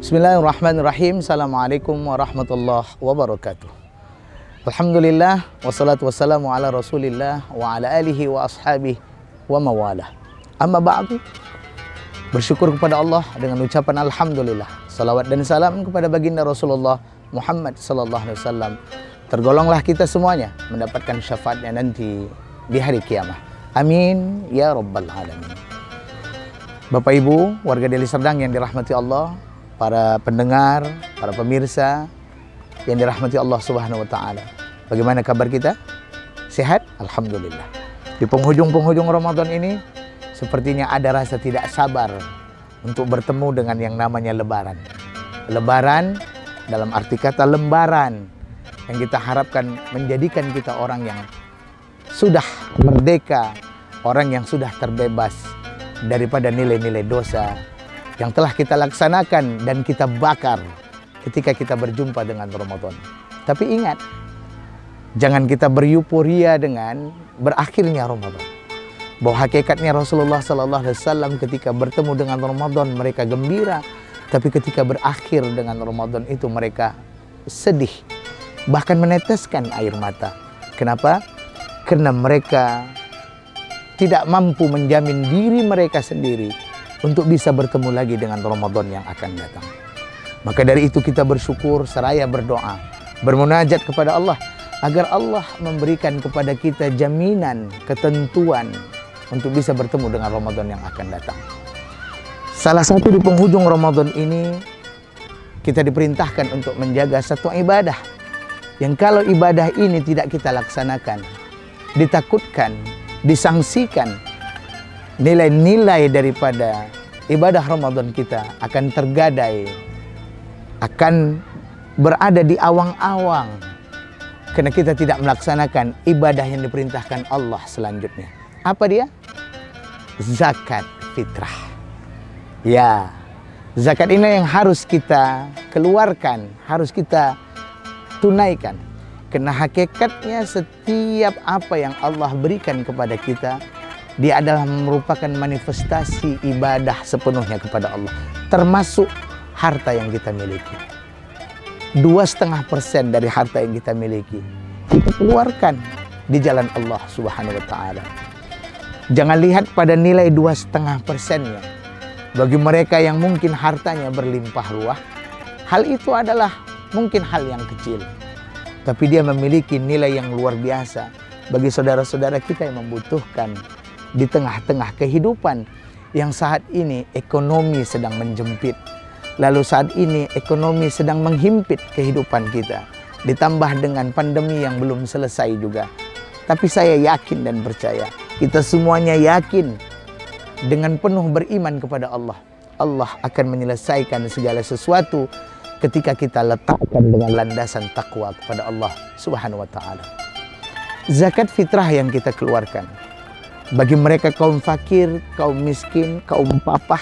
Bismillahirrahmanirrahim. Assalamualaikum warahmatullahi wabarakatuh. Alhamdulillah, wassalatu wassalamu ala rasulillah wa ala alihi wa ashabihi wa mawalah. Amma ba'du. Bersyukur kepada Allah dengan ucapan Alhamdulillah. Salawat dan salam kepada baginda Rasulullah Muhammad sallallahu alaihi wasallam. Tergolonglah kita semuanya mendapatkan syafaatnya nanti di hari kiamat. Amin ya rabbal alamin. Bapak Ibu, warga Deli Serdang yang dirahmati Allah, para pendengar, para pemirsa yang dirahmati Allah Subhanahu wa taala. Bagaimana kabar kita? Sehat? Alhamdulillah. Di penghujung-penghujung Ramadan ini sepertinya ada rasa tidak sabar untuk bertemu dengan yang namanya lebaran. Lebaran dalam arti kata lembaran yang kita harapkan menjadikan kita orang yang sudah merdeka, orang yang sudah terbebas daripada nilai-nilai dosa yang telah kita laksanakan dan kita bakar ketika kita berjumpa dengan Ramadan. Tapi ingat, jangan kita beryuforia dengan berakhirnya Ramadan. Bahwa hakikatnya Rasulullah SAW ketika bertemu dengan Ramadan mereka gembira, tapi ketika berakhir dengan Ramadan itu mereka sedih, bahkan meneteskan air mata. Kenapa? Karena mereka tidak mampu menjamin diri mereka sendiri untuk bisa bertemu lagi dengan Ramadan yang akan datang. Maka dari itu kita bersyukur seraya berdoa, bermunajat kepada Allah agar Allah memberikan kepada kita jaminan, ketentuan untuk bisa bertemu dengan Ramadan yang akan datang. Salah satu di penghujung Ramadan ini kita diperintahkan untuk menjaga satu ibadah yang kalau ibadah ini tidak kita laksanakan, ditakutkan, disangsikan, nilai-nilai daripada ibadah Ramadan kita akan tergadai, akan berada di awang-awang karena kita tidak melaksanakan ibadah yang diperintahkan Allah selanjutnya. Apa dia? Zakat fitrah. Ya, zakat ini yang harus kita keluarkan, harus kita tunaikan. Karena hakikatnya setiap apa yang Allah berikan kepada kita, dia adalah merupakan manifestasi ibadah sepenuhnya kepada Allah. Termasuk harta yang kita miliki. 2,5% dari harta yang kita miliki kita keluarkan di jalan Allah Subhanahu wa taala. Jangan lihat pada nilai 2,5%-nya. Bagi mereka yang mungkin hartanya berlimpah ruah, hal itu adalah mungkin hal yang kecil. Tapi dia memiliki nilai yang luar biasa bagi saudara-saudara kita yang membutuhkan di tengah-tengah kehidupan yang saat ini ekonomi sedang menjempit. Lalu saat ini ekonomi sedang menghimpit kehidupan kita. Ditambah dengan pandemi yang belum selesai juga. Tapi saya yakin dan percaya, kita semuanya yakin dengan penuh beriman kepada Allah. Allah akan menyelesaikan segala sesuatu ketika kita letakkan dengan landasan takwa kepada Allah Subhanahu wa taala. Zakat fitrah yang kita keluarkan bagi mereka kaum fakir, kaum miskin, kaum papah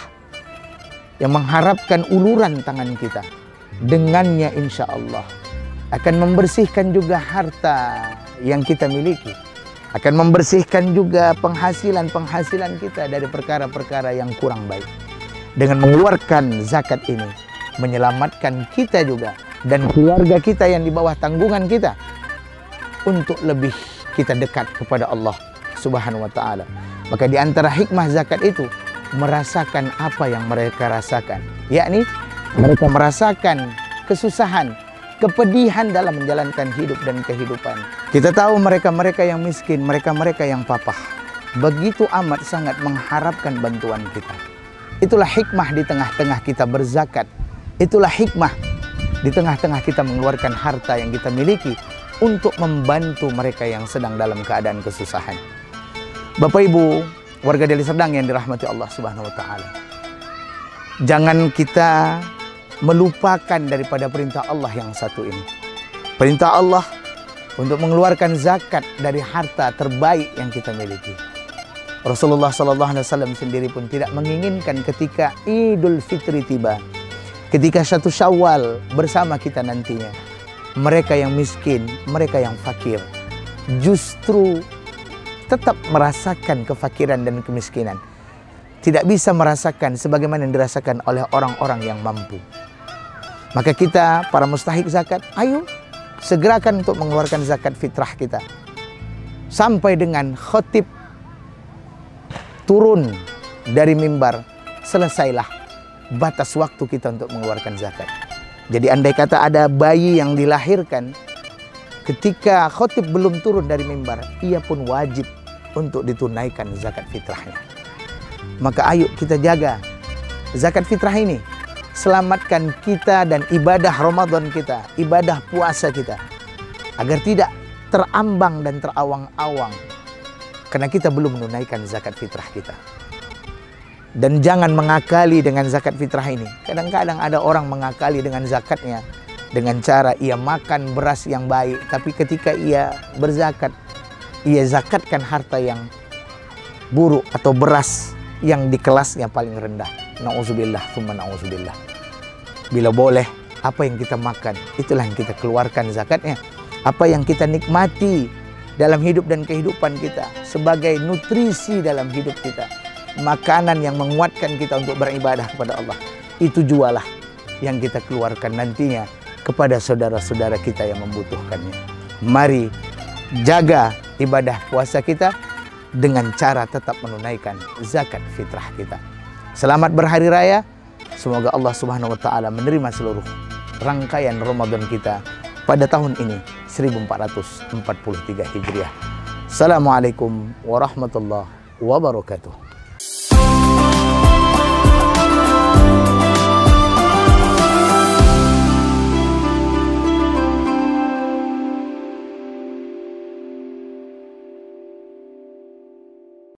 yang mengharapkan uluran tangan kita, dengannya insya Allah akan membersihkan juga harta yang kita miliki, akan membersihkan juga penghasilan kita dari perkara-perkara yang kurang baik. Dengan mengeluarkan zakat ini, menyelamatkan kita juga dan keluarga kita yang di bawah tanggungan kita untuk lebih kita dekat kepada Allah Subhanahu wa taala. Maka di antara hikmah zakat itu merasakan apa yang mereka rasakan, yakni mereka merasakan kesusahan, kepedihan dalam menjalankan hidup dan kehidupan. Kita tahu mereka-mereka yang miskin, mereka-mereka yang papah begitu amat sangat mengharapkan bantuan kita. Itulah hikmah di tengah-tengah kita berzakat. Itulah hikmah di tengah-tengah kita mengeluarkan harta yang kita miliki untuk membantu mereka yang sedang dalam keadaan kesusahan. Bapak Ibu, warga Deli Serdang yang dirahmati Allah Subhanahu wa taala. Jangan kita melupakan daripada perintah Allah yang satu ini. Perintah Allah untuk mengeluarkan zakat dari harta terbaik yang kita miliki. Rasulullah SAW sendiri pun tidak menginginkan ketika Idul Fitri tiba, ketika 1 Syawal bersama kita nantinya, mereka yang miskin, mereka yang fakir, justru tetap merasakan kefakiran dan kemiskinan. Tidak bisa merasakan sebagaimana yang dirasakan oleh orang-orang yang mampu. Maka kita para mustahik zakat, ayo segerakan untuk mengeluarkan zakat fitrah kita. Sampai dengan khotib turun dari mimbar, selesailah batas waktu kita untuk mengeluarkan zakat. Jadi andai kata ada bayi yang dilahirkan, ketika khotib belum turun dari mimbar, ia pun wajib untuk ditunaikan zakat fitrahnya. Maka ayo kita jaga zakat fitrah ini. Selamatkan kita dan ibadah Ramadan kita, ibadah puasa kita, agar tidak terambang dan terawang-awang karena kita belum menunaikan zakat fitrah kita. Dan jangan mengakali dengan zakat fitrah ini. Kadang-kadang ada orang mengakali dengan zakatnya dengan cara ia makan beras yang baik, tapi ketika ia berzakat, ia zakatkan harta yang buruk atau beras yang di kelasnya paling rendah. Na'udzubillah, tsumma na'udzubillah. Bila boleh, apa yang kita makan, itulah yang kita keluarkan zakatnya. Apa yang kita nikmati dalam hidup dan kehidupan kita sebagai nutrisi dalam hidup kita, makanan yang menguatkan kita untuk beribadah kepada Allah, itu jualah yang kita keluarkan nantinya kepada saudara-saudara kita yang membutuhkannya. Mari jaga ibadah puasa kita dengan cara tetap menunaikan zakat fitrah kita. Selamat berhari raya. Semoga Allah Subhanahu wa taala menerima seluruh rangkaian Ramadan kita pada tahun ini 1443 Hijriah. Assalamualaikum warahmatullahi wabarakatuh.